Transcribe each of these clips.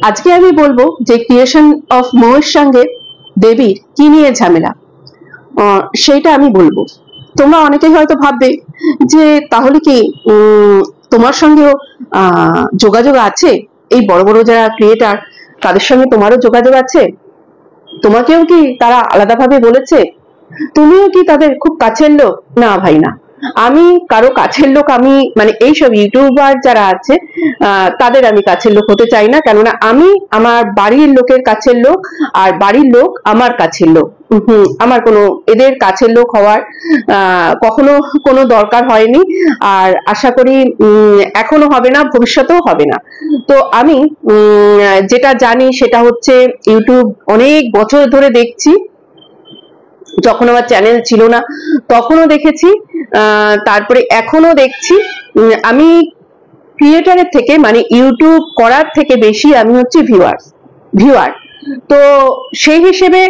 আজকে আমি বলবো যে ক্রিয়েশন অফ মৌয়ের সঙ্গে দেবীর কি নিয়ে ঝামেলা, সেইটা আমি বলবো। তোমরা অনেকেই হয়তো ভাববে যে তাহলে কি তোমার সঙ্গেও যোগাযোগ আছে, এই বড় বড় যারা ক্রিয়েটার তাদের সঙ্গে তোমারও যোগাযোগ আছে, তোমাকেও কি তারা আলাদাভাবে বলেছে, তুমিও কি তাদের খুব কাছের লোক? না ভাই না, আমি কারো কাছের লোক, আমি মানে এইসব ইউটিউবার যারা আছে তাদের আমি কাছের লোক হতে চাই না, কেননা আমি আমার বাড়ির লোকের কাছের লোক আর বাড়ির লোক আমার কাছের লোক। আমার কোনো এদের কাছের লোক হওয়ার কখনো কোনো দরকার হয়নি, আর আশা করি এখনো হবে না, ভবিষ্যতেও হবে না। তো আমি যেটা জানি সেটা হচ্ছে ইউটিউব অনেক বছর ধরে দেখছি, যখন আমার চ্যানেল ছিল না তখনও দেখেছি, তারপরে এখনো দেখছি। আমি ক্রিয়েটারের থেকে মানে ইউটিউব করার থেকে বেশি আমি হচ্ছে ভিউয়ার। তো সেই হিসেবে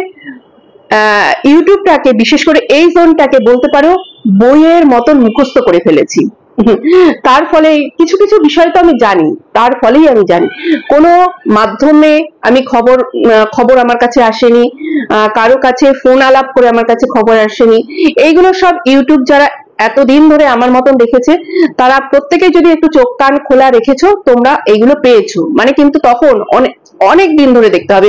ইউটিউবটাকে, বিশেষ করে এই জোনটাকে বলতে পারো বইয়ের মতন মুখস্থ করে ফেলেছি। তার ফলে কিছু কিছু বিষয় তো আমি জানি, তার ফলেই আমি জানি। কোনো মাধ্যমে আমি খবর আমার কাছে আসেনি, কারো কাছে ফোন আলাপ করে আমার কাছে খবর আসেনি। এইগুলো সব ইউটিউব যারা এতদিন ধরে আমার মতন দেখেছে তারা প্রত্যেকে যদি একটু চোখ কান খোলা রেখেছো তোমরা এইগুলো পেয়েছো, মানে কিন্তু তখন অনেক দিন ধরে দেখতে হবে,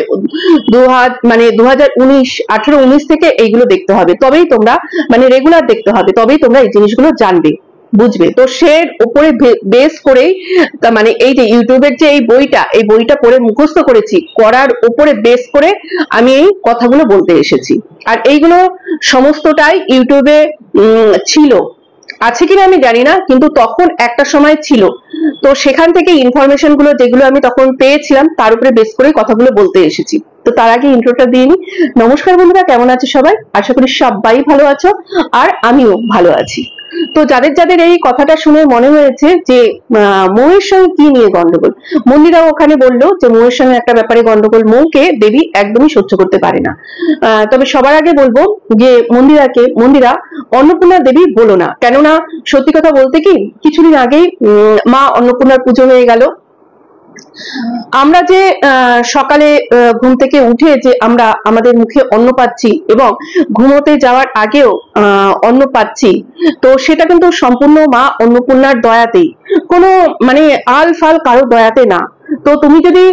মানে 2019 18-19 থেকে এইগুলো দেখতে হবে, তবেই তোমরা মানে রেগুলার দেখতে হবে, তবেই তোমরা এই জিনিসগুলো জানবে, বুঝবে। তো সে উপরে বেস করেই মানে এই যে ইউটিউবের যে এই বইটা পড়ে মুখস্থ করেছি, করার উপরে বেস করে আমি এই কথাগুলো বলতে এসেছি। আর এইগুলো সমস্তটাই ইউটিউবে ছিল, আছে কিনা আমি জানি না, কিন্তু তখন একটা সময় ছিল। তো সেখান থেকে ইনফরমেশন গুলো যেগুলো আমি তখন পেয়েছিলাম তার উপরে বেস করে কথাগুলো বলতে এসেছি। তো তার আগে ইন্ট্রোটা দিয়ে নি। নমস্কার বন্ধুরা, কেমন আছো সবাই? আশা করি সবাই ভালো আছো, আর আমিও ভালো আছি। তো যাদের যাদের এই কথাটা শুনে মনে হয়েছে যে মৌয়ের সঙ্গে কি নিয়ে গন্ডগোল, মন্দিরাও ওখানে বললো যে মৌয়ের সঙ্গে একটা ব্যাপারে গন্ডগোল, মৌকে দেবী একদমই সহ্য করতে পারে না। তবে সবার আগে বলবো যে মন্দিরা অন্নপূর্ণা দেবী বলো না, কেননা সত্যি কথা বলতে কি কিছুদিন আগেই মা অন্নপূর্ণার পুজো হয়ে গেল। আমরা যে সকালে ঘুম থেকে উঠে যে আমরা আমাদের মুখে অন্ন পাচ্ছি এবং ঘুমোতে যাওয়ার আগেও অন্ন পাচ্ছি, তো সেটা কিন্তু সম্পূর্ণ মা অন্নপূর্ণার দয়াতেই, কোনো মানে আল ফাল কারো দয়াতে না। তো তুমি যদি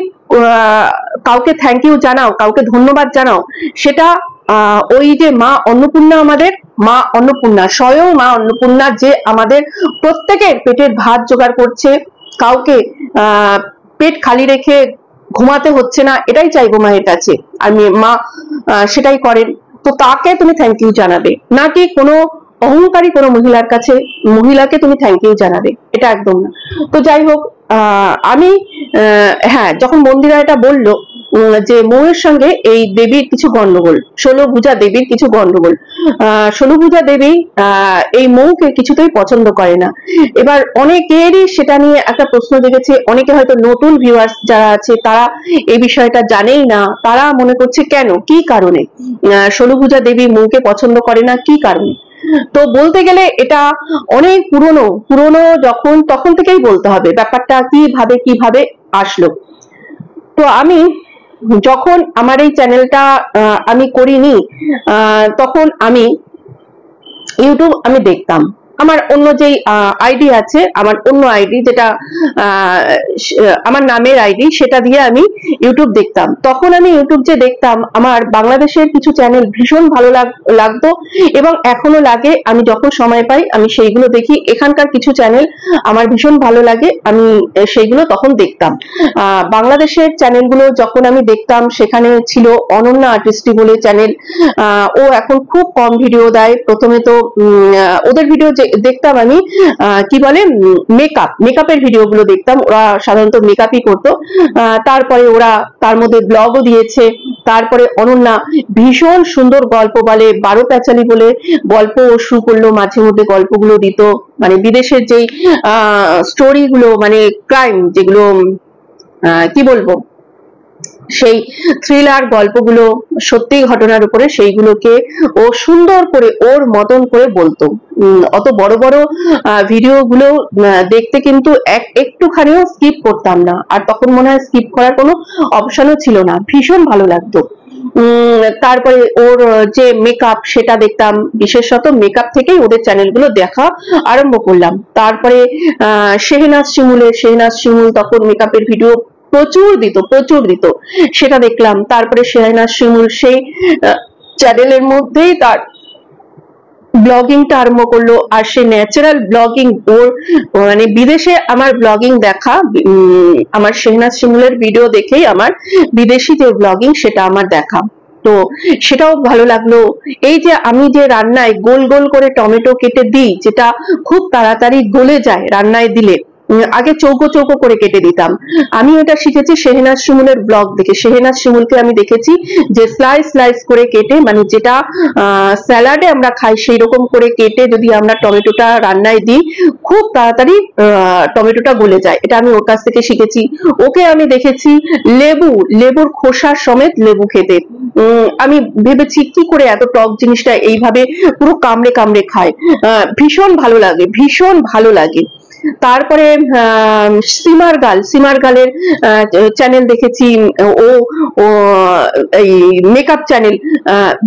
কাউকে থ্যাংক ইউ জানাও, কাউকে ধন্যবাদ জানাও, সেটা ওই যে মা অন্নপূর্ণা, আমাদের মা অন্নপূর্ণা, স্বয়ং মা অন্নপূর্ণা যে আমাদের প্রত্যেকের পেটের ভাত জোগাড় করছে, কাউকে পেট খালি রেখে ঘুমাতে হচ্ছে না, এটাই চাইবো মায়ের কাছে, আর মা সেটাই করেন। তো তাকে তুমি থ্যাংক ইউ জানাবে, নাকি কোনো অহংকারী কোনো মহিলাকে তুমি থ্যাংক ইউ জানাবে, এটা একদম না। তো যাই হোক, আমি হ্যাঁ, যখন মন্দিরা এটা বললো যে মৌয়ের সঙ্গে এই দেবীর কিছু গন্ডগোল, 16 ভুজা দেবীর কিছু গন্ডগোল, 16 ভুজা দেবী এই মৌকে কিছুতেই পছন্দ করে না। এবার অনেকেরই সেটা নিয়ে একটা প্রশ্ন জেগেছে, অনেকে হয়তো নতুন ভিউয়ার্স যারা আছে তারা এই বিষয়টা জানেই না, তারা মনে করছে কেন, কি কারণে 16 ভুজা দেবী মৌকে পছন্দ করে না, কি কারণে। তো বলতে গেলে এটা অনেক পুরনো, যখন তখন থেকেই বলতে হবে ব্যাপারটা কিভাবে আসলো। তো আমি যখন আমার এই চ্যানেলটা আমি করিনি, তখন আমি ইউটিউব আমি দেখতাম, আমার অন্য যে আইডি আছে, আমার অন্য আইডি যেটা আমার নামের আইডি, সেটা দিয়ে আমি ইউটিউব দেখতাম। তখন আমি ইউটিউব যে দেখতাম, আমার বাংলাদেশের কিছু চ্যানেল ভীষণ ভালো লাগতো এবং এখনো লাগে, আমি যখন সময় পাই আমি সেইগুলো দেখি। এখানকার কিছু চ্যানেল আমার ভীষণ ভালো লাগে, আমি সেইগুলো তখন দেখতাম। বাংলাদেশের চ্যানেলগুলো যখন আমি দেখতাম, সেখানে ছিল অনন্যা আর্টিস্টি বলে চ্যানেল, ও এখন খুব কম ভিডিও দেয়। প্রথমে তো ওদের ভিডিও দেখতাম আমি, কি বলে, মেকআপের ভিডিও গুলো দেখতাম, ওরা সাধারণত মেকআপই করতো। তারপরে ওরা তার মধ্যে ব্লগও দিয়েছে। তারপরে অনন্যা ভীষণ সুন্দর গল্প বলে, 12 প্যাচালি বলে গল্প শুরু করলো, মাঝে মধ্যে গল্পগুলো দিত, মানে বিদেশের যেই স্টোরি গুলো, মানে ক্রাইম যেগুলো, কি বলবো, সেই থ্রিলার গল্পগুলো সত্যি ঘটনার উপরে, সেইগুলোকে ও সুন্দর করে ওর মতন করে বলতো। অত বড় বড় ভিডিও গুলো দেখতে কিন্তু একটুখানিও স্কিপ করতাম না, আর তখন মনে হয় স্কিপ করার কোনো অপশনও ছিল না, ভীষণ ভালো লাগতো। তারপরে ওর যে মেকআপ সেটা দেখতাম, বিশেষত মেকআপ থেকেই ওদের চ্যানেলগুলো দেখা আরম্ভ করলাম। তারপরে শেহনাজ শিমুল তখন মেকআপের ভিডিও প্রচুর দিত, সেটা দেখলাম। তারপরে শেহনাজ শিমুল সেই চ্যানেলের মধ্যেই তার ব্লগিংটা আরম্ভ করলো, আর সে ন্যাচারাল ব্লগিং, ওর মানে বিদেশে আমার ব্লগিং দেখা, আমার শেহনাজ শিমুলের ভিডিও দেখেই আমার বিদেশি যে ব্লগিং সেটা আমার দেখা, তো সেটাও ভালো লাগলো। এই যে আমি যে রান্নায় গোল গোল করে টমেটো কেটে দিই, যেটা খুব তাড়াতাড়ি গলে যায় রান্নায় দিলে, আগে চৌকো চৌকো করে কেটে দিতাম, আমি এটা শিখেছি শেহনাজ শিমুলের ব্লগ দেখে। শেহনাজ শিমুলকে আমি দেখেছি যে স্লাইস করে কেটে, মানে যেটা স্যালাডে আমরা খাই সেই রকম করে কেটে যদি আমরা টমেটোটা রান্নায় দিই, খুব তাড়াতাড়ি টমেটোটা গলে যায়, এটা আমি ওর কাছ থেকে শিখেছি। ওকে আমি দেখেছি লেবুর খোসা সমেত লেবু খেতে। আমি ভেবেছি কি করে এত টক জিনিসটা এইভাবে পুরো কামড়ে কামড়ে খায়, ভীষণ ভালো লাগে। তারপরে সিমার গালের চ্যানেল দেখেছি, ও এই মেকআপ চ্যানেল,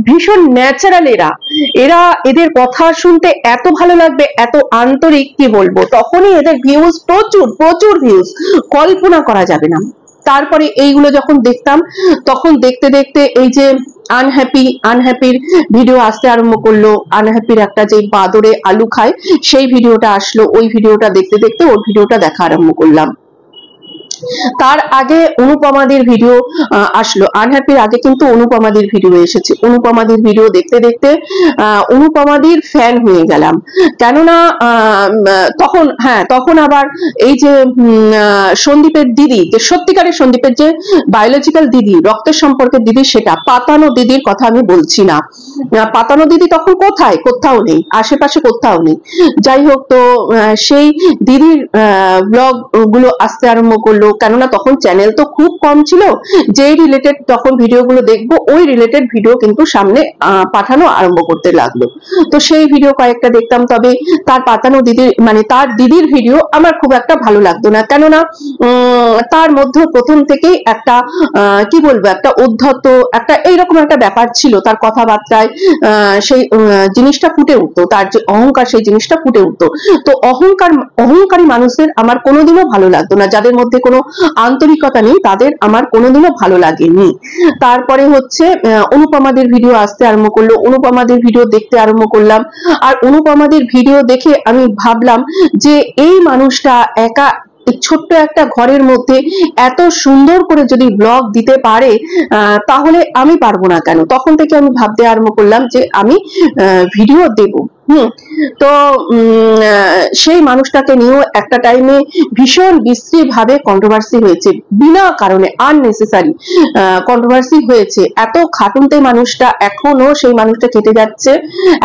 ভীষণ ন্যাচারাল। এরা এদের কথা শুনতে এত ভালো লাগবে, এত আন্তরিক, কি বলবো, তখনই এদের ভিউজ প্রচুর ভিউজ, কল্পনা করা যাবে না। তারপরে এইগুলো যখন দেখতাম, তখন দেখতে দেখতে এই যে আনহ্যাপির ভিডিও আসতে আরম্ভ করলো। আনহ্যাপির একটা যে বাদরে আলু খায় সেই ভিডিওটা আসলো, ওই ভিডিওটা দেখতে দেখতে ওর ভিডিওটা দেখা আরম্ভ করলাম। তার আগে অনুপমাদির ভিডিও আসলো, আনহ্যাপির আগে কিন্তু অনুপমাদির ভিডিও এসেছে। অনুপমাদির ভিডিও দেখতে দেখতে অনুপমাদির ফ্যান হয়ে গেলাম, কেননা তখন আবার এই যে সন্দীপের দিদি, যে সত্যিকারের সন্দীপের যে বায়োলজিক্যাল দিদি, রক্তের সম্পর্কের দিদি, সেটা পাতানো দিদির কথা আমি বলছি না। পাতানো দিদি তখন কোথাও নেই, আশেপাশে কোথাও নেই। যাই হোক, তো সেই দিদির ব্লগ গুলো আসতে আরম্ভ করলো, কেননা তখন চ্যানেল তো খুব কম ছিল, যেই রিলেটেড তখন ভিডিওগুলো দেখবো ওই রিলেটেড ভিডিও কিন্তু সামনে পাঠানো আরম্ভ করতে লাগলো। তো সেই ভিডিও কয়েকটা দেখতাম, তবে তার পাতানো দিদির, মানে তার দিদির ভিডিও আমার খুব একটা ভালো লাগতো না, কেননা তার মধ্যে প্রথম থেকেই একটা কি বলবো, একটা উদ্ধত, একটা এইরকম একটা ব্যাপার ছিল তার কথাবার্তায়, সেই জিনিসটা ফুটে উঠতো, তার যে অহংকার সেই জিনিসটা ফুটে উঠতো। তো অহংকারী মানুষদের আমার কোনোদিনও ভালো লাগতো না, যাদের মধ্যে কোনো আন্তরিকতা নেই তাদের আমার কোনোদিনও ভালো লাগেনি। তারপরে হচ্ছে অনুপমাদের ভিডিও আসতে আরম্ভ করলো, অনুপমাদের ভিডিও দেখতে আরম্ভ করলাম। আর অনুপমাদের ভিডিও দেখে আমি ভাবলাম যে এই মানুষটা একা ছোট্ট একটা ঘরের মধ্যে এত সুন্দর করে যদি ব্লগ দিতে পারে, তাহলে আমি পারবো না কেন। তখন থেকে আমি ভাবতে আরম্ভ করলাম যে আমি ভিডিও দেব। তো সেই মানুষটাকে নিয়েও একটা টাইমে ভীষণ বিশ্রী ভাবে কন্ট্রোভার্সি হয়েছে, বিনা কারণে আননেসেসারি কন্ট্রোভার্সি হয়েছে। এত খাটুনতে মানুষটা, এখনো সেই মানুষটা কেটে যাচ্ছে,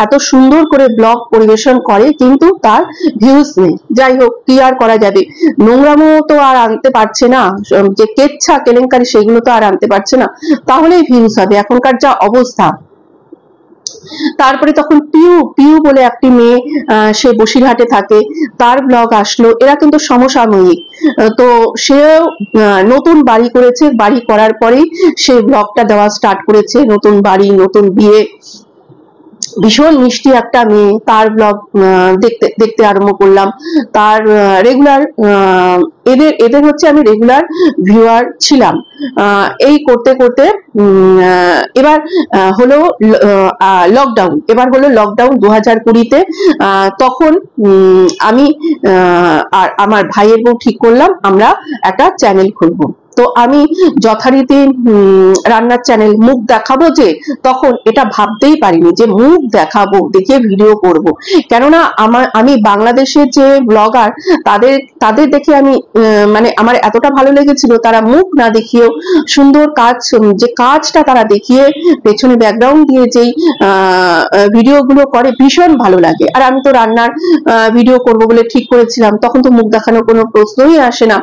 এত সুন্দর করে ব্লগ পরিবেশন করে, কিন্তু তার ভিউজ নেই। যাই হোক, কি আর করা যাবে, নোংরামো তো আর আনতে পারছে না, যে কেচ্ছা কেলেঙ্কারি সেগুলো তো আর আনতে পারছে না, তাহলেই ভিউজ হবে, এখনকার যা অবস্থা। তারপরে তখন পিউ বলে একটি মেয়ে, সে বসিরহাটে থাকে, তার ব্লগ আসলো। এরা কিন্তু সমসাময়িক, তো সেও নতুন বাড়ি করেছে, বাড়ি করার পরেই সে ব্লগটা দেওয়া স্টার্ট করেছে, নতুন বাড়ি, নতুন বিয়ে, ভীষণ মিষ্টি একটা মেয়ে। তার ব্লগ দেখতে আরম্ভ করলাম। তার রেগুলার এদের হচ্ছে আমি রেগুলার ভিউয়ার ছিলাম। এই করতে করতে এবার হলো লকডাউন, 2020-তে। তখন আমি আর আমার ভাইয়ের বউ ঠিক করলাম আমরা একটা চ্যানেল খুলবো। তো আমি যথারীতি রান্নার চ্যানেল, মুখ দেখাবো, যে তখন এটা ভাবতেই পারিনি যে মুখ দেখাবো, দেখে ভিডিও করব, কেননা আমি বাংলাদেশের যে ব্লগার তাদের দেখে আমি মানে আমার এতটা ভালো লেগেছিল, তারা মুখ না দেখিয়েও সুন্দর যে কাজটা তারা দেখিয়ে পেছনে ব্যাকগ্রাউন্ড দিয়ে যেই ভিডিওগুলো করে, ভীষণ ভালো লাগে। আর আমি তো রান্নার ভিডিও করব বলে ঠিক করেছিলাম, তখন তো মুখ দেখানোর কোনো প্রশ্নই আসে না।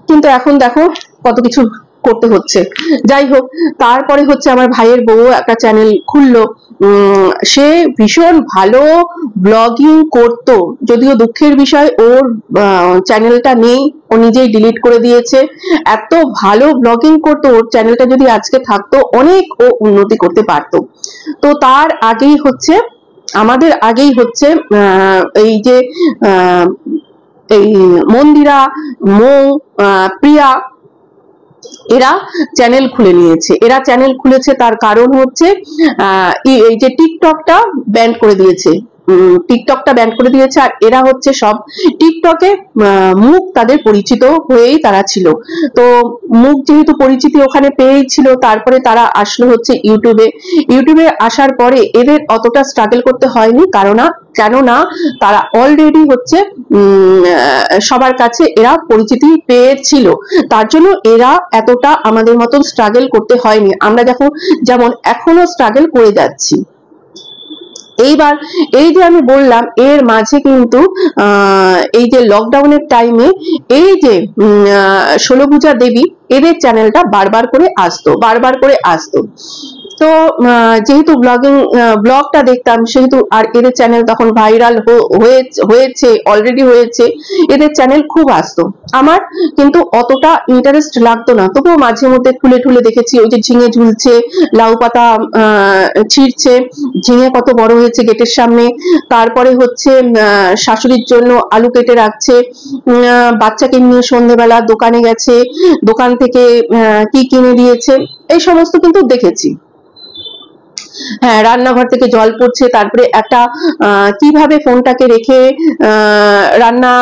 কিন্তু এখন দেখো কত কিছু করতে হচ্ছে। যাই হোক, তারপরে হচ্ছে আমার ভাইয়ের বউ একটা চ্যানেল খুললো। সে ভীষণ ভালো ব্লগিং করতো, যদিও দুঃখের বিষয় ওর চ্যানেলটা নেই, ও নিজেই ডিলিট করে দিয়েছে। এত ভালো ব্লগিং করতো, ওর চ্যানেলটা যদি আজকে থাকতো অনেক ও উন্নতি করতে পারতো। তো তার আগেই হচ্ছে আমাদের আগেই হচ্ছে এই যে এই মন্দিরা, মৌ, প্রিয়া, এরা চ্যানেল খুলে নিয়েছে। এরা চ্যানেল খুলেছে তার কারণ হচ্ছে এই যে টিকটকটা ব্যান করে দিয়েছে, টিকটকটা ব্যান করে দিয়েছে। আর এরা হচ্ছে সব টিকটকে মুখ তাদের পরিচিত হয়েই তারা ছিল। তো মুখ যেহেতু পরিচিতি ওখানে পেয়েই ছিল, তারপরে তারা আসলো হচ্ছে ইউটিউবে। ইউটিউবে আসার পরে এদের অতটা স্ট্রাগল করতে হয়নি, কেননা তারা অলরেডি হচ্ছে সবার কাছে এরা পরিচিতি পেয়েছিল, তার জন্য এরা এতটা আমাদের মতন স্ট্রাগল করতে হয়নি। আমরা যেমন এখনো স্ট্রাগল করে যাচ্ছি। এইবার এই যে আমি বললাম, এর মাঝে কিন্তু এই যে লকডাউনের টাইমে এই যে ষোলভুজা দেবী, এদের চ্যানেলটা বারবার করে আসতো। তো যেহেতু ব্লগটা দেখতাম, সেহেতু আর এদের চ্যানেল তখন ভাইরাল হয়েছে, অলরেডি হয়েছে, এদের চ্যানেল খুব আসতো। আমার কিন্তু অতটা ইন্টারেস্ট লাগতো না, তবুও মাঝে মধ্যে খুলে ঠুলে দেখেছি ওই যে ঝিঙে ঝুলছে, লাউ পাতা ছিঁড়ছে, ঝিঙে কত বড় হয়েছে গেটের সামনে। তারপরে হচ্ছে শাশুড়ির জন্য আলু কেটে রাখছে, বাচ্চাকে নিয়ে সন্ধ্যেবেলা দোকানে গেছে, দোকান থেকে কি কিনে দিয়েছে, এই সমস্ত কিন্তু দেখেছি। হ্যাঁ, রান্নাঘর থেকে জল পড়ছে, তারপরে একটা কিভাবে ফোনটাকে রেখে রান্না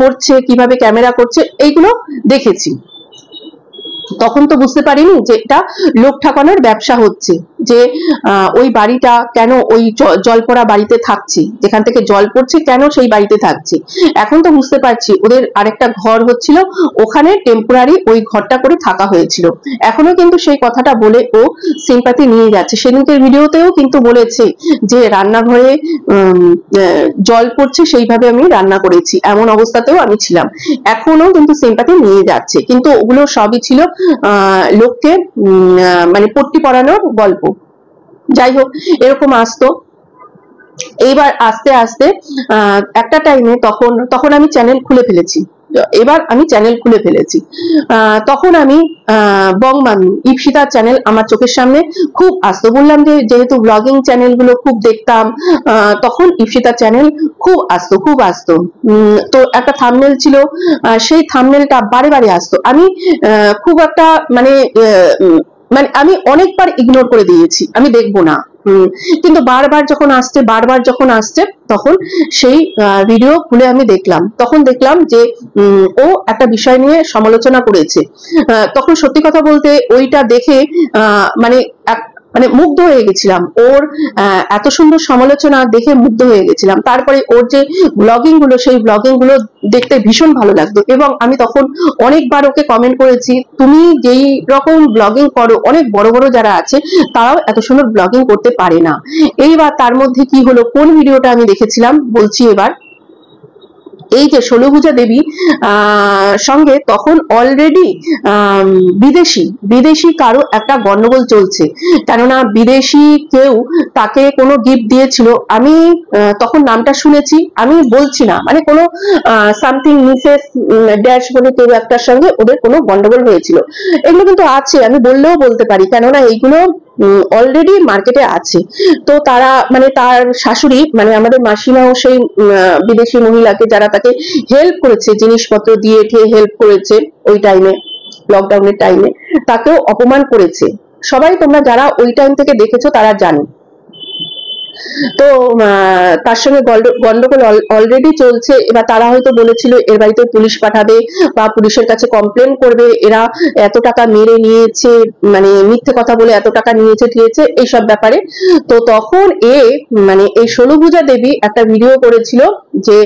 করছে, কিভাবে ক্যামেরা করছে, এইগুলো দেখেছি। তখন তো বুঝতে পারিনি যে এটা লোক ঠাকানোর ব্যবসা হচ্ছে, যে ওই বাড়িটা কেন ওই জল পড়া বাড়িতে থাকছি, যেখান থেকে জল পড়ছে কেন সেই বাড়িতে থাকছি। এখন তো বুঝতে পারছি ওদের আরেকটা ঘর হচ্ছিল, ওখানে টেম্পোরারি ওই ঘরটা করে থাকা হয়েছিল। এখনো কিন্তু সেই কথাটা বলে ও সিম্পাথি নিয়ে যাচ্ছে। সেদিনকের ভিডিওতেও কিন্তু বলেছে যে রান্নাঘরে জল পড়ছে, সেইভাবে আমি রান্না করেছি, এমন অবস্থাতেও আমি ছিলাম। এখনো কিন্তু সিম্পাথি নিয়ে যাচ্ছে, কিন্তু ওগুলো সবই ছিল লোককে মানে পট্টি পরানোর গল্প। যাই হোক, এরকম আসতো। এইবার আস্তে আস্তে একটা টাইমে তখন আমি চ্যানেল খুলে ফেলেছি। তখন আমি বংমামি ইপসিতার চ্যানেল আমার চোখের সামনে খুব আসতো। বললাম যে যেহেতু ব্লগিং চ্যানেল গুলো খুব দেখতাম, তখন ইপসিতার চ্যানেল খুব আসতো। তো একটা থাম্বনেল ছিল, সেই থাম্বনেলটা বারে বারে আসতো। আমি খুব একটা মানে আমি অনেকবার ইগনোর করে দিয়েছি, আমি দেখবো না, কিন্তু বারবার যখন আসছে তখন সেই ভিডিও খুলে আমি দেখলাম। তখন দেখলাম যে ও একটা বিষয় নিয়ে সমালোচনা করেছে। তখন সত্যি কথা বলতে ওইটা দেখে মানে মুগ্ধ হয়ে গেছিলাম। ওর এত সুন্দর সমালোচনা দেখে মুগ্ধ হয়ে গেছিলাম। তারপরে ওর যে ব্লগিং গুলো, সেই ব্লগিং গুলো দেখতে ভীষণ ভালো লাগতো, এবং আমি তখন অনেকবার ওকে কমেন্ট করেছি, তুমি যেই রকম ব্লগিং করো, অনেক বড় বড় যারা আছে তারাও এত সুন্দর ব্লগিং করতে পারে না। এইবার তার মধ্যে কি হলো, কোন ভিডিওটা আমি দেখেছিলাম বলছি এবার। এই যে ষোলভুজা দেবী সঙ্গে তখন অলরেডি বিদেশি কারো একটা গন্ডগোল চলছে, কেননা বিদেশি কেউ তাকে কোনো গিফট দিয়েছিল। আমি তখন নামটা শুনেছি, আমি বলছি না, মানে কোনো সামথিং মিসেস ড্যাশ বলে কেউ একটার সঙ্গে ওদের কোনো গন্ডগোল হয়েছিল। এগুলো কিন্তু আছে, আমি বললেও বলতে পারি, কেননা এইগুলো অলরেডি মার্কেটে আছে। তো তারা মানে তার শাশুড়ি, মানে আমাদের মাসিমাও সেই বিদেশি মহিলাকে, যারা তাকে হেল্প করেছে, জিনিসপত্র দিয়ে হেল্প করেছে ওই টাইমে, লকডাউনের টাইমে, তাকেও অপমান করেছে। সবাই তোমরা যারা ওই টাইম থেকে দেখেছো তারা জানো। তো তার সঙ্গে গন্ডগোল অলরেডি চলছে। এবার তারা হয়তো বলেছিল এর বাড়িতে পুলিশ পাঠাবে বা পুলিশের কাছে কমপ্লেন করবে, এরা এত টাকা মেরে নিয়েছে, মানে মিথ্যে কথা বলে এত টাকা নিয়েছে এইসব ব্যাপারে। তো তখন মানে এই ষোলভুজা দেবী একটা ভিডিও করেছিল যে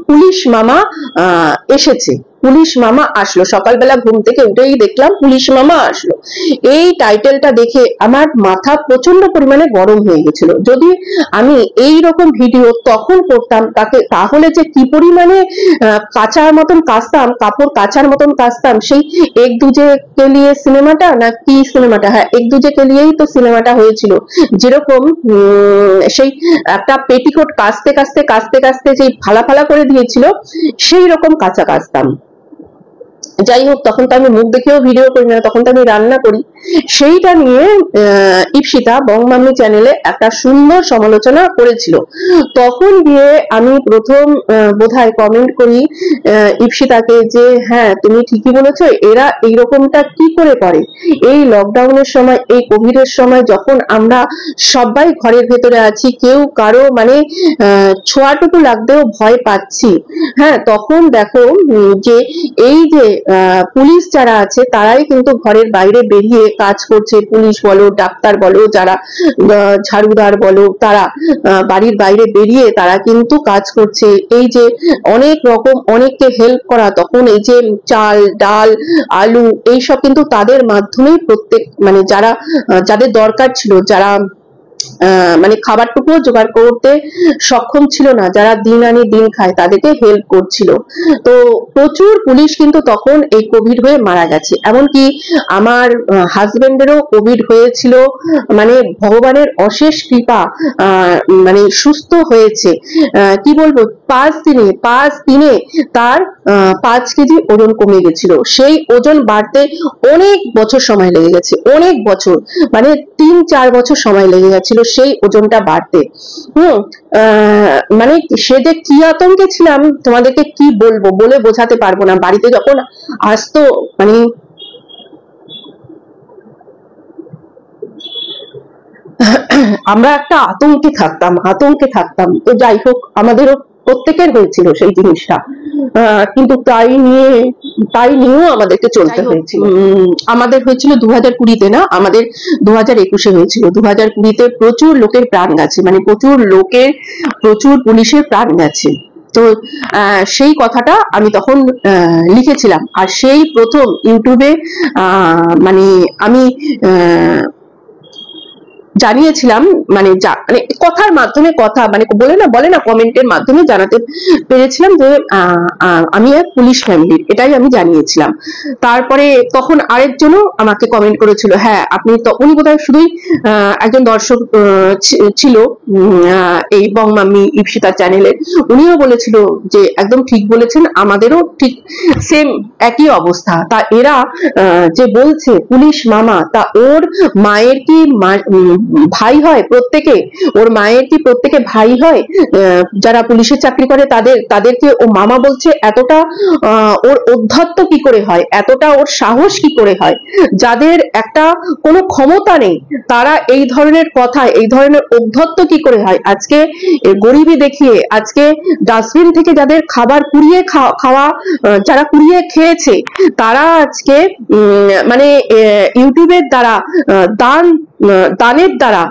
পুলিশ মামা এসেছে, পুলিশ মামা আসলো, সকালবেলা ঘুম থেকে উঠেই দেখলাম পুলিশ মামা আসলো। এই টাইটেলটা দেখে আমার মাথা প্রচন্ড পরিমাণে গরম হয়ে গেছিল। যদি আমি এই রকম ভিডিও তখন করতাম তাহলে যে কি পরিমাণে কাঁচার মতন কাচতাম, কাপড় কাচার মতন কাচতাম। সেই এক দুজে কে লিয়ে সিনেমাটা, না কি সিনেমাটা, হ্যাঁ এক দুজে কে লিয়েই তো সিনেমাটা হয়েছিল, যেরকম সেই একটা পেটিকোট কাচতে কাচতে কাচতে কাচতে যেই ফালা ফালা করে দিয়েছিল, সেই রকম কাঁচা কাচতাম। যাই হোক, তখন তো আমি মুখ দেখেও ভিডিও করি না, তখন তো আমি রান্না করি। সেইটা নিয়ে ইপসিতা বংমাম্মি চ্যানেলে একটা সুন্দর সমালোচনা করেছিল। তখন গিয়ে আমি প্রথম বোধহয় কমেন্ট করি ইপসিতাকে যে হ্যাঁ তুমি ঠিকই বলেছো, এরা এইরকমটা কি করে করে। এই লকডাউনের সময়, এই কোভিডের সময়, যখন আমরা সবাই ঘরের ভেতরে আছি, কেউ কারো মানে ছোঁয়াটুকু লাগতেও ভয় পাচ্ছি, হ্যাঁ তখন দেখো যে এই যে পুলিশ যারা আছে তারাই কিন্তু ঘরের বাইরে বেরিয়ে কাজ করছে। পুলিশ বলো, ডাক্তার বলো, যারা ঝাড়ুদার বলো, তারা বাড়ির বাইরে বেরিয়ে তারা কিন্তু কাজ করছে। এই যে অনেক রকম অনেককে হেল্প করা, তখন এই যে চাল ডাল আলু এইসব কিন্তু তাদের মাধ্যমেই প্রত্যেক মানে যাদের দরকার ছিল, যারা মানে খাবারটুকুও জোগাড় করতে সক্ষম ছিল না, যারা দিন আনি দিন খায়, তাদেরকে হেল্প করছিল। তো প্রচুর পুলিশ কিন্তু তখন এই কোভিড হয়ে মারা গেছে। এমনকি আমার হাজবেন্ডেরও কোভিড হয়েছিল, মানে ভগবানের অশেষ কৃপা, মানে সুস্থ হয়েছে। কি বলবো, 5 দিনে তার 5 কেজি ওজন কমে গেছিল। সেই ওজন বাড়তে অনেক বছর সময় লেগে গেছে, অনেক বছর, মানে 3-4 বছর সময় লেগে গেছিল সেই ওজনটা বাড়তে। মানে সে যে কি আতঙ্কে ছিলাম তোমাদেরকে কি বলবো, বলে বোঝাতে পারবো না। বাড়িতে যখন আসতো মানে আমরা একটা আতঙ্কে থাকতাম। তো যাই হোক, আমাদেরও প্রত্যেকের হয়েছিল সেই জিনিসটা, কিন্তু তাই নিয়েও আমাদেরকে চলতে হয়েছিল। আমাদের হয়েছিল 2020-তে, না আমাদের 2021-এ হয়েছিল। 2020-তে প্রচুর লোকের প্রাণ গেছে, মানে প্রচুর পুলিশের প্রাণ গেছে। তো সেই কথাটা আমি তখন লিখেছিলাম। আর সেই প্রথম ইউটিউবে মানে আমি জানিয়েছিলাম, মানে কথার মাধ্যমে, কথা মানে বলে না কমেন্টের মাধ্যমে জানাতে পেরেছিলাম যে আমি এক পুলিশ ফ্যামিলির, এটাই আমি জানিয়েছিলাম। তারপরে তখন আরেকজনও আমাকে কমেন্ট করেছিল, হ্যাঁ আপনি তো, উনি বোধহয় শুধুই একজন দর্শক ছিল এই বংমাম্মি ইপসিতার চ্যানেলের, উনিও বলেছিল যে একদম ঠিক বলেছেন, আমাদেরও ঠিক সেম একই অবস্থা। তা এরা যে বলছে পুলিশ মামা, তা ওর মায়ের কি ভাই হয় প্রত্যেকে, ওর মায়ের কি প্রত্যেকে ভাই হয়? যারা পুলিশের চাকরি করে তাদেরকে ও মামা বলছে, এতটা ওর অধ্যত্ত কি করে হয়, এতটা ওর সাহস কি করে হয়? যাদের একটা কোনো ক্ষমতা নেই তারা এই ধরনের কথা, এই ধরনের অধ্যত্ত কি করে হয়? আজকে গরিবী দেখিয়ে, আজকে ডাস্টবিন থেকে যাদের খাবার কুড়িয়ে খাওয়া, যারা কুড়িয়ে খেয়েছে, তারা আজকে মানে ইউটিউবের দ্বারা দানের দ্বারা,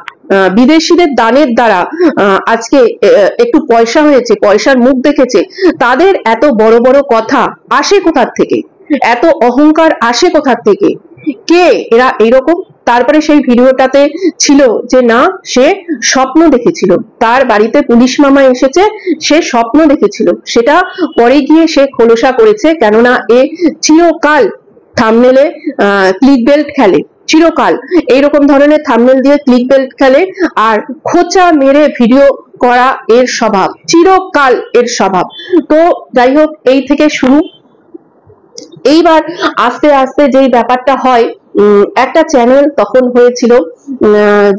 বিদেশিদের দানের দ্বারা আজকে একটু পয়সা হয়েছে, পয়সার মুখ দেখেছে। তাদের এত বড় বড় কথা আসে কোথা থেকে? এত অহংকার আসে কোথা থেকে? কে এরা এইরকম? তারপরে সেই ভিডিওটাতে ছিল যে না, সে স্বপ্ন দেখেছিল, তার বাড়িতে পুলিশ মামা এসেছে, সে স্বপ্ন দেখেছিল। সেটা পরে গিয়ে সে খোলসা করেছে, কেননা এ চিরকাল থাম্বনেলে ক্লিক বেল্ট খেলে, চিরকাল এইরকম ধরনের থাম্বনেল দিয়ে ক্লিক বেল্ট খেলে, আর খোঁচা মেরে ভিডিও করা এর স্বভাব, চিরকাল এর স্বভাব। তো যাই হোক, এই থেকে শুরু। এইবার আস্তে আস্তে যেই ব্যাপারটা হয়, একটা চ্যানেল তখন হয়েছিল,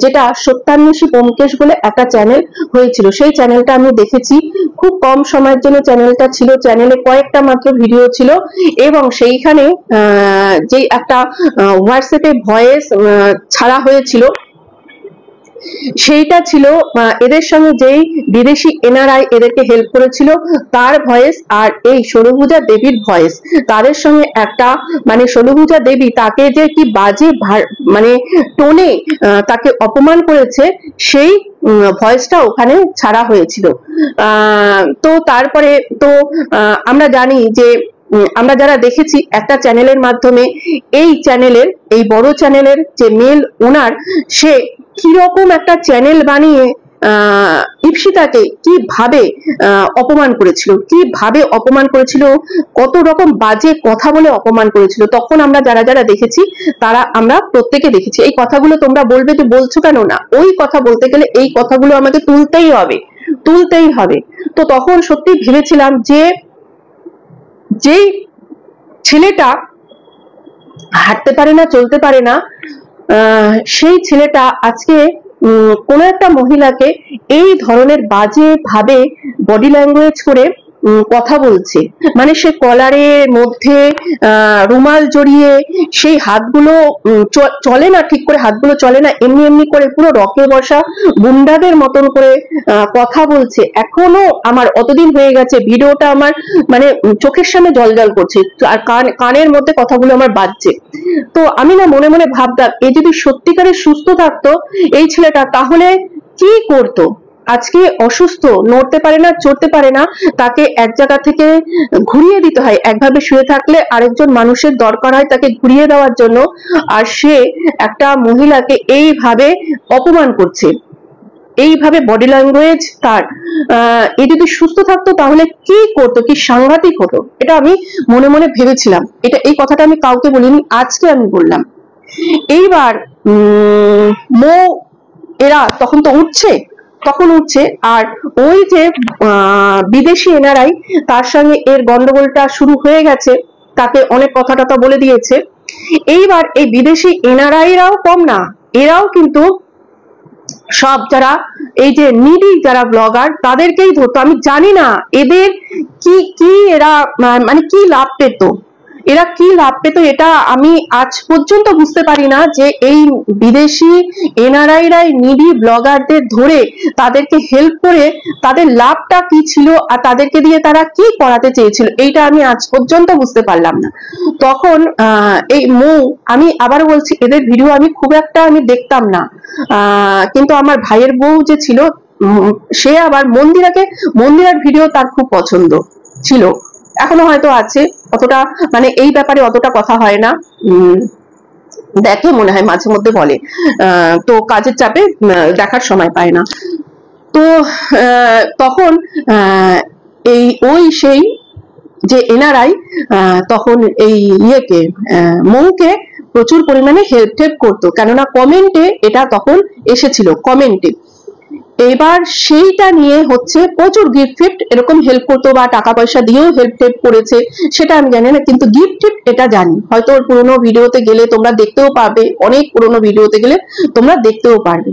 যেটা সত্যান্বেষী ব্যোমকেশ বলে একটা চ্যানেল হয়েছিল। সেই চ্যানেলটা আমি দেখেছি, খুব কম সময়ের জন্য চ্যানেলটা ছিল, চ্যানেলে কয়েকটা মাত্র ভিডিও ছিল, এবং সেইখানে যে একটা হোয়াটসঅ্যাপে ভয়েস ছাড়া হয়েছিল, সেইটা ছিল এদের সঙ্গে যেই বিদেশি এনআরআই এদেরকে হেল্প করেছিল তার ভয়েস, আর এই ষোলভুজা দেবীর ভয়েস। তাদের সঙ্গে একটা মানে ষোলভুজা দেবী তাকে যে কি বাজে মানে টোনে তাকে অপমান করেছে, সেই ভয়েসটা ওখানে ছাড়া হয়েছিল। তো তারপরে তো আমরা জানি যে আমরা যারা দেখেছি একটা চ্যানেলের মাধ্যমে, এই চ্যানেলের, এই বড় চ্যানেলের যে মেল ওনার, সে কিরকম একটা চ্যানেল বানিয়ে ইপসিতাকে কিভাবে অপমান করেছিল, কিভাবে অপমান করেছিল, কত রকম বাজে কথা বলে অপমান করেছিল। তখন আমরা যারা যারা দেখেছি তারা আমরা প্রত্যেকে দেখেছি। এই কথাগুলো তোমরা বলবে যে বলছো কেন না, ওই কথা বলতে গেলে এই কথাগুলো আমাকে তুলতেই হবে, তুলতেই হবে। তো তখন সত্যি ভেবেছিলাম যে যেই ছেলেটা হাঁটতে পারে না, চলতে পারে না, সেই ছেলেটা আজকে কোন একটা মহিলাকে এই ধরনের বাজে ভাবে বডি ল্যাঙ্গুয়েজ করে কথা বলছে। মানে সে কলারের মধ্যে রুমাল জড়িয়ে সেই হাতগুলো চলে না, ঠিক করে হাতগুলো চলে না, এমনি এমনি করে পুরো রকে বসা গুন্ডাদের মতন করে কথা বলছে। এখনো আমার অতদিন হয়ে গেছে, ভিডিওটা আমার মানে চোখের সামনে জল জল করছে, আর কানের মধ্যে কথাগুলো আমার বাজছে। তো আমি না মনে মনে ভাবতাম, এ যদি সত্যিকারের সুস্থ থাকতো এই ছেলেটা, তাহলে কি করতো। আজকে অসুস্থ, নড়তে পারে না, চড়তে পারে না, তাকে এক জায়গা থেকে ঘুরিয়ে দিতে হয়। একভাবে শুয়ে থাকলে আরেকজন মানুষের দরকার হয় তাকে ঘুরিয়ে দেওয়ার জন্য, আর সে একটা মহিলাকে এইভাবে অপমান করছে, এইভাবে বডি ল্যাঙ্গুয়েজ তার। এ যদি সুস্থ থাকতো তাহলে কি করতো, কি সাংঘাতিক হতো, এটা আমি মনে মনে ভেবেছিলাম। এই কথাটা আমি কাউকে বলিনি, আজকে আমি বললাম। এইবার মো এরা তখন তো উঠছে, আর ওই যে বিদেশি এনআরআই, তার সঙ্গে এর গন্ডগোলটা শুরু হয়ে গেছে, তাকে অনেক কথা টথা বলে দিয়েছে। এইবার এই বিদেশি এনআরআইরাও কম না, এরাও কিন্তু সব যারা এই যে নিডি যারা ব্লগার তাদেরকেই ধরতো। আমি জানি না এদের কি কি এরা মানে কি লাভ পেত, এরা কি লাভ পেত, এটা আমি আজ পর্যন্ত বুঝতে পারি না যে এই বিদেশি এনআরআইরাই নিডি ব্লগারদের ধরে তাদেরকে হেল্প করে তাদের লাভটা কি ছিল, আর তাদেরকে দিয়ে তারা কি করাতে চেয়েছিল, এইটা আমি আজ পর্যন্ত বুঝতে পারলাম না। তখন এই আমি আবারও বলছি, এদের ভিডিও আমি খুব একটা আমি দেখতাম না, কিন্তু আমার ভাইয়ের বউ যে ছিল, সে আবার মন্দিরার ভিডিও তার খুব পছন্দ ছিল, এখনো হয়তো আছে, অতটা মানে এই ব্যাপারে অতটা কথা হয় না, দেখে মনে হয় মাঝে মধ্যে বলে, তো কাজের চাপে দেখার সময় পায় না। তো তখন সেই যে এনআরআই তখন এই ইয়েকে মৌকে প্রচুর পরিমাণে হেল্প করতো, কেননা কমেন্টে এটা তখন এসেছিল কমেন্টে। এবার সেইটা নিয়ে হচ্ছে প্রচুর গিফট ফিফট এরকম হেল্প করতো, বা টাকা পয়সা দিয়েও হেল্প করেছে, সেটা আমি জানি না, কিন্তু গিফট ফিফট এটা জানি। হয়তো ওর পুরোনো ভিডিওতে গেলে তোমরা দেখতেও পাবে, অনেক পুরোনো ভিডিওতে গেলে তোমরা দেখতেও পারবে।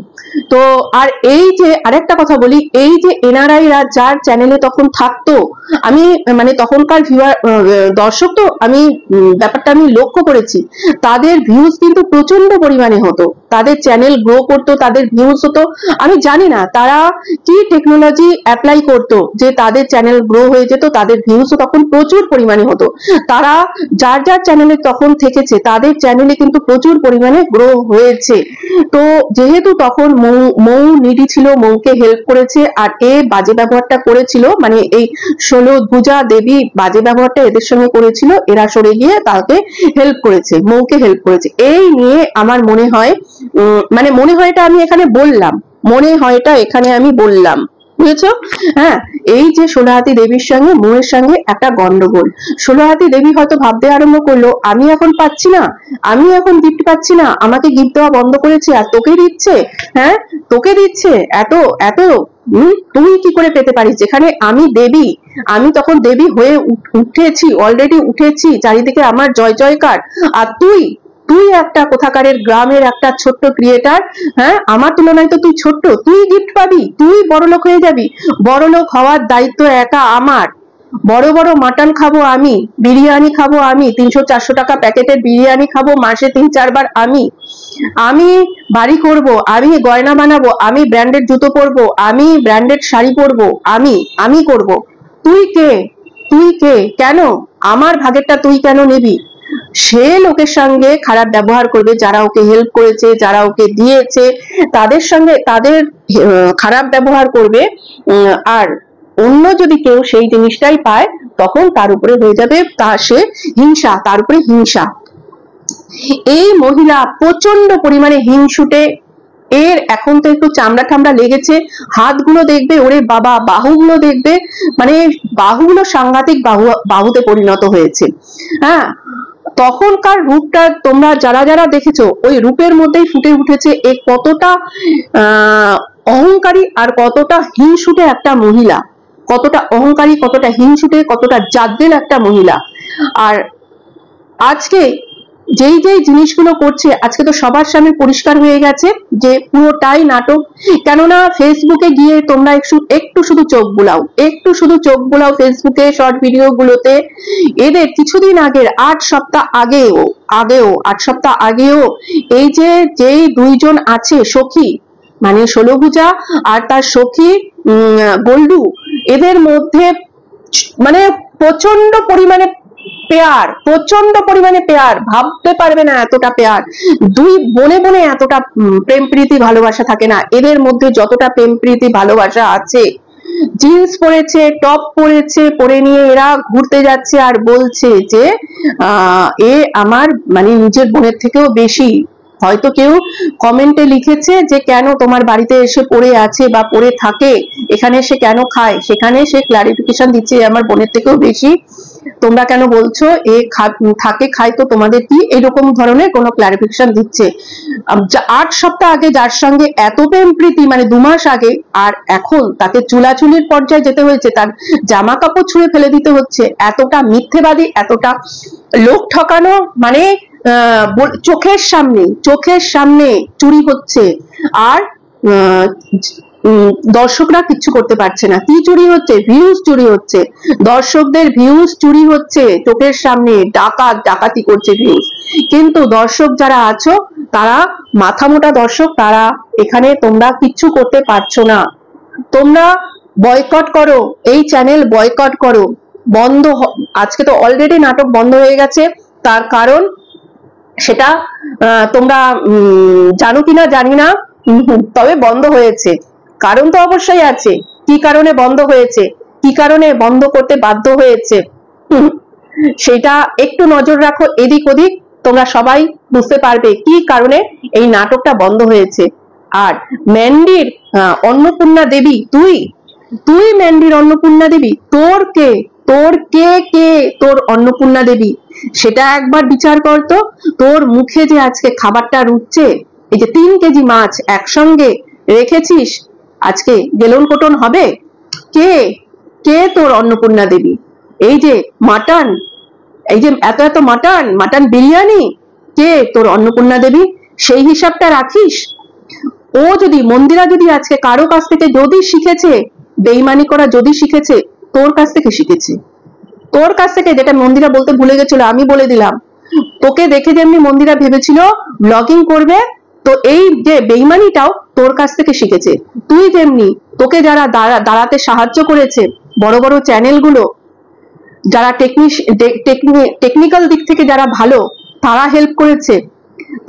তো আর এই যে আরেকটা কথা বলি, এই যে এনআরআইরা যার চ্যানেলে তখন থাকতো, আমি মানে তখনকার দর্শক, তো আমি ব্যাপারটা আমি লক্ষ্য করেছি, তাদের ভিউজ কিন্তু প্রচন্ড পরিমাণে হতো, তাদের চ্যানেল গ্রো করতো, তাদের ভিউজ হতো। আমি জানি না তারা কি টেকনোলজি অ্যাপ্লাই করতো যে তাদের চ্যানেল গ্রো হয়ে যেত, তাদের ভিউজও তখন প্রচুর পরিমাণে হতো। তারা যার যার চ্যানেলে তখন থেকেছে তাদের চ্যানেলে কিন্তু প্রচুর পরিমাণে গ্রো হয়েছে। তো যেহেতু তখন মৌ নিডি ছিল, মৌকে হেল্প করেছে, আর এ বাজে ব্যবহারটা করেছিল, মানে এই 16 ভুজা দেবী বাজে ব্যবহারটা এদের সঙ্গে করেছিল, এরা সরে গিয়ে তাকে হেল্প করেছে, মৌকে হেল্প করেছে। এই নিয়ে আমার মনে হয়, মানে মনে হয় এটা আমি এখানে বললাম, বুঝেছো? হ্যাঁ, এই যে 16 হাতি দেবীর সঙ্গে মৌয়ের সঙ্গে একটা গন্ডগোল, 16 হাতি দেবী হয়তো ভাবতে আরম্ভ করলো, আমি এখন পাচ্ছি না, আমি এখন গিফট পাচ্ছি না, আমাকে গিফট দেওয়া বন্ধ করেছে, আর তোকে দিচ্ছে, হ্যাঁ তোকে দিচ্ছে এত এত, তুই কি করে পেতে পারিস, যেখানে আমি দেবী, আমি তখন দেবী হয়ে উঠেছি, অলরেডি উঠেছি, চারিদিকে আমার জয় জয়কার, আর তুই একটা কোথাকারের গ্রামের একটা ছোট্ট ক্রিয়েটার, হ্যাঁ আমার তুলনায় তো তুই ছোট্ট, তুই গিফট পাবি, তুই বড়লোক হয়ে যাবি, বড়লোক হওয়ার দায়িত্ব একা আমার, বড় বড় মাটন খাবো আমি, বিরিয়ানি খাবো আমি, 300-400 টাকা প্যাকেটের বিরিয়ানি খাবো মাসে 3-4 বার আমি বাড়ি করব, আমি গয়না বানাবো, আমি ব্র্যান্ডেড জুতো পরবো, আমি ব্র্যান্ডেড শাড়ি পরবো, আমি করব। তুই কে কেন আমার ভাগেরটা তুই কেন নিবি? সে লোকের সঙ্গে খারাপ ব্যবহার করবে, যারা ওকে হেল্প করেছে, যারা ওকে দিয়েছে, তাদের সঙ্গে তাদের খারাপ ব্যবহার করবে, আর অন্য যদি কেউ সেই জিনিসটাই পায় তখন তার উপরে হয়ে যাবে সে হিংসা, তার উপরে হিংসা। এই মহিলা প্রচন্ড পরিমাণে হিংসুটে, এর এখন তো একটু চামড়া ঠামড়া লেগেছে, হাতগুলো দেখবে ওরে বাবা, বাহুগুলো দেখবে, মানে বাহুগুলো সাংঘাতিক বাহুতে পরিণত হয়েছে। হ্যাঁ, তখনকার রূপটা তোমরা যারা যারা দেখেছো ওই রূপের মধ্যেই ফুটে উঠেছে এ কতটা অহংকারী আর কতটা হিংসুটে একটা মহিলা, কতটা অহংকারী, কতটা হিংসুটে, কতটা জাদ্দেল একটা মহিলা। আর আজকে যেই যেই জিনিসগুলো করছে, আজকে তো সবার সামনে পরিষ্কার হয়ে গেছে যে পুরোটাই নাটক। কেননা ফেসবুকে গিয়ে তোমরা একটু শুধু চোখ বুলাও, একটু শুধু চোখ বুলাও ফেসবুকে শর্ট ভিডিও গুলোতে। এদের কিছুদিন আগের 8 সপ্তাহ আগেও এই যে যেই দুইজন আছে সখী, মানে ষোলভুজা আর তার সখী গোল্ডু, এদের মধ্যে মানে প্রচন্ড পরিমাণে পেয়ার, ভাবতে পারবে না এতটা পেয়ার। দুই বনে বনে এতটা প্রেম প্রীতি ভালোবাসা থাকে না এদের মধ্যে যতটা প্রেম প্রীতি ভালোবাসা আছে। জিন্স পরেছে, টপ পরেছে, পরে নিয়ে এরা ঘুরতে যাচ্ছে আর বলছে যে এ আমার মানে নিজের বোনের থেকেও বেশি। হয়তো কেউ কমেন্টে লিখেছে যে কেন তোমার বাড়িতে এসে পড়ে আছে বা পড়ে থাকে, এখানে সে কেন খায়, সেখানে সে ক্লারিফিকেশন দিচ্ছে আমার বোনের থেকেও বেশি, তোমরা কেন বলছো এ থাকে খায় তো তোমাদের কি, এরকম ধরনের কোন ক্লারিফিকেশন দিচ্ছে। 8 সপ্তাহ আগে যার সঙ্গে এত প্রেম প্রীতি, মানে 2 মাস আগে, আর এখন তাকে চুলাচুলির পর্যায়ে যেতে হয়েছে, তার জামা কাপড় ছুঁড়ে ফেলে দিতে হচ্ছে, এতটা মিথ্যেবাদী, এতটা লোক ঠকানো, মানে চোখের সামনে চুরি হচ্ছে আর দর্শকরা কিচ্ছু করতে পারছে না। কি চুরি হচ্ছে? ভিউজ চুরি হচ্ছে, দর্শকদের ভিউজ চুরি হচ্ছে চোখের সামনে, ডাকাতি করছে ভিউজ। কিন্তু দর্শক যারা আছো তারা মাথা মোটা দর্শক, তারা এখানে তোমরা কিচ্ছু করতে পারছো না। তোমরা বয়কট করো, এই চ্যানেল বয়কট করো, বন্ধ। আজকে তো অলরেডি নাটক বন্ধ হয়ে গেছে, তার কারণ সেটা তোমরা জানো কিনা জানি না, তবে বন্ধ হয়েছে। কারণ তো অবশ্যই আছে, কি কারণে বন্ধ হয়েছে, কি কারণে বন্ধ করতে বাধ্য হয়েছে, সেটা একটু নজর রাখো এদিক ওদিক, তোমরা সবাই বুঝতে পারবে কি কারণে এই নাটকটা বন্ধ হয়েছে। আর ম্যান্ডির অন্নপূর্ণা দেবী, তুই ম্যান্ডির অন্নপূর্ণা দেবী, তোর কে তোর অন্নপূর্ণা দেবী, সেটা একবার বিচার কর তো। তোর মুখে যে আজকে খাবারটা রুচ্ছে, এই যে 3 কেজি মাছ একসঙ্গে রেখেছিস, আজকে গেলন কোটন হবে? কে তোর অন্নপূর্ণা দেবী? এই যে মাটন, এই যে এত মাটন বিরিয়ানি, কে তোর অন্নপূর্ণা দেবী? সেই হিসাবটা রাখিস। ও যদি মন্দিরা যদি আজকে কারো কাছ থেকে যদি শিখেছে বেইমানি করা, যদি শিখেছে, তোর কাছ থেকে শিখেছে, তোর কাছ থেকে। যেটা মন্দিরা বলতে ভুলে গেছিল, আমি বলে দিলাম, তোকে দেখে যেমনি মন্দিরা ভেবেছিল ব্লগিং করবে, তো এই যে বেইমানিটাও তোর কাছ থেকে শিখেছে। তুই যেমনি, তোকে যারা দাঁড়াতে সাহায্য করেছে, বড় বড় চ্যানেলগুলো, যারা টেকনিক্যাল দিক থেকে যারা ভালো, তারা হেল্প করেছে,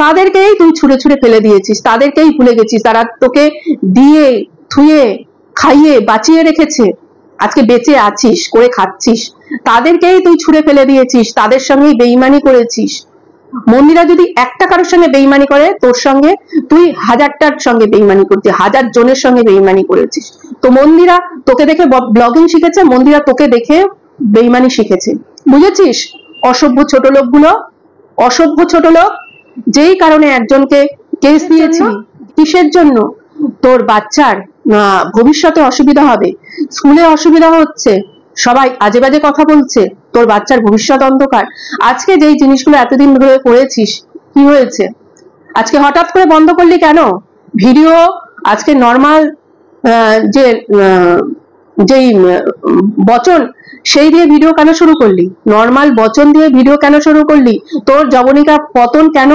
তাদেরকেই তুই ছুঁড়ে ফেলে দিয়েছিস, তাদেরকেই ভুলে গেছিস। তারা তোকে দিয়ে থুয়ে খাইয়ে বাঁচিয়ে রেখেছে, আজকে বেঁচে আছিস, করে খাচ্ছিস, তাদেরকেই তুই ছুঁড়ে ফেলে দিয়েছিস, তাদের সঙ্গেই বেইমানি করেছিস। মন্দিরা যদি একটা কারোর সঙ্গে বেইমানি করে, তোর সঙ্গে তুই 1000টার সঙ্গে বেইমানি করছিস, 1000 জনের সঙ্গে বেইমানি করেছিস। তো মন্দিরা তোকে দেখে ব্লগিং শিখেছে, মন্দিরা তোকে দেখে বেইমানি শিখেছে, বুঝেছিস? অসভ্য ছোট লোক, যেই কারণে একজনকে কেস দিয়েছিলি, কিসের জন্য? তোর বাচ্চার ভবিষ্যতে অসুবিধা হবে, স্কুলে অসুবিধা হচ্ছে, সবাই আজে বাজে কথা বলছে, তোর বাচ্চার ভবিষ্যৎ অন্ধকার। আজকে যেই জিনিসগুলো এতদিন ধরে করেছিস, কি হয়েছে? আজকে হঠাৎ করে বন্ধ করলি কেন ভিডিও? আজকে নর্মাল যেই বচন, সেই দিয়ে ভিডিও কেন শুরু করলি? নর্মাল বচন দিয়ে ভিডিও কেন শুরু করলি? তোর যবনিকা পতন কেন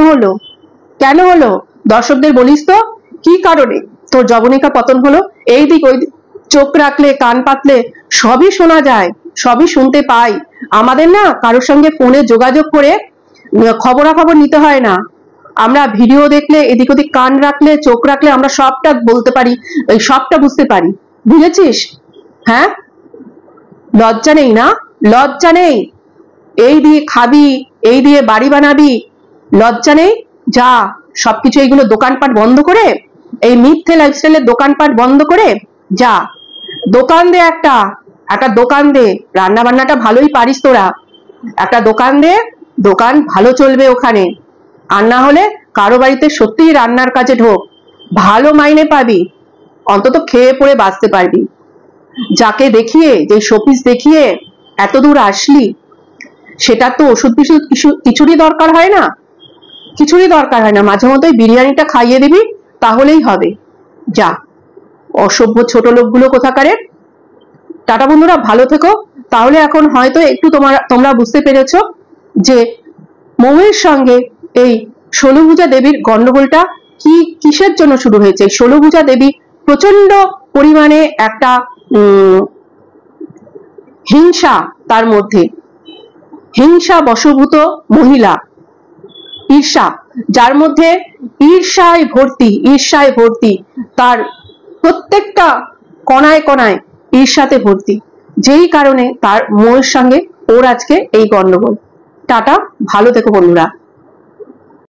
হলো? দর্শকদের বলিস তো কি কারণে তোর যবনিকা পতন হলো? এই দিক ওই দিক চোখ রাখলে, কান পাতলে সবই শোনা যায়, সবই শুনতে পাই। আমাদের না কারোর সঙ্গে ফোনে যোগাযোগ করে খবরাখবর নিতে হয় না, আমরা ভিডিও দেখলে, এদিক ওদিক কান রাখলে, চোখ রাখলে আমরা সবটা বলতে পারি, সবটা বুঝতে পারি, বুঝেছিস? হ্যাঁ, লজ্জা নেই না? লজ্জা নেই? এই দিয়ে খাবি, এই দিয়ে বাড়ি বানাবি, লজ্জা নেই? যা, সবকিছু এইগুলো দোকানপাট বন্ধ করে, এই মিথ্যে লাইফস্টাইলের দোকানপাট বন্ধ করে যা, দোকান দে, একটা দোকান দে। রান্না বান্নাটা ভালোই পারিস তোরা, একটা দোকান দে, দোকান ভালো চলবে ওখানে। আর না হলে কারো বাড়িতে সত্যিই রান্নার কাজে ঢোক, ভালো মাইনে পাবি, অন্তত খেয়ে পড়ে বাঁচতে পারবি। যাকে দেখিয়ে, যে শোপিস দেখিয়ে এত দূর আসলি, সেটার তো ওষুধ কিছুরই দরকার হয় না, কিছুরই দরকার হয় না। মাঝে মধ্যে বিরিয়ানিটা খাইয়ে দিবি, তাহলেই হবে। যা, অসভ্য ছোট লোকগুলো কোথাকারের। টাটা বন্ধুরা, ভালো থেকো। তাহলে এখন হয়তো একটু তোমরা বুঝতে পেরেছো যে মৌয়ের সঙ্গে এই ষোলভুজা দেবীর গন্ডগোলটা কিসের জন্য শুরু হয়েছে। ষোলভুজা দেবী প্রচন্ড পরিমাণে একটা হিংসা, তার মধ্যে হিংসা বশভূত মহিলা, ঈর্ষা, যার মধ্যে ঈর্ষায় ভর্তি, তার প্রত্যেকটা কণায় কণায় ঈর্ষাতে ভর্তি, যেই কারণে তার মৌয়ের সঙ্গে ওর আজকে এই গন্ডগোল। টাটা, ভালো থেকো বন্ধুরা।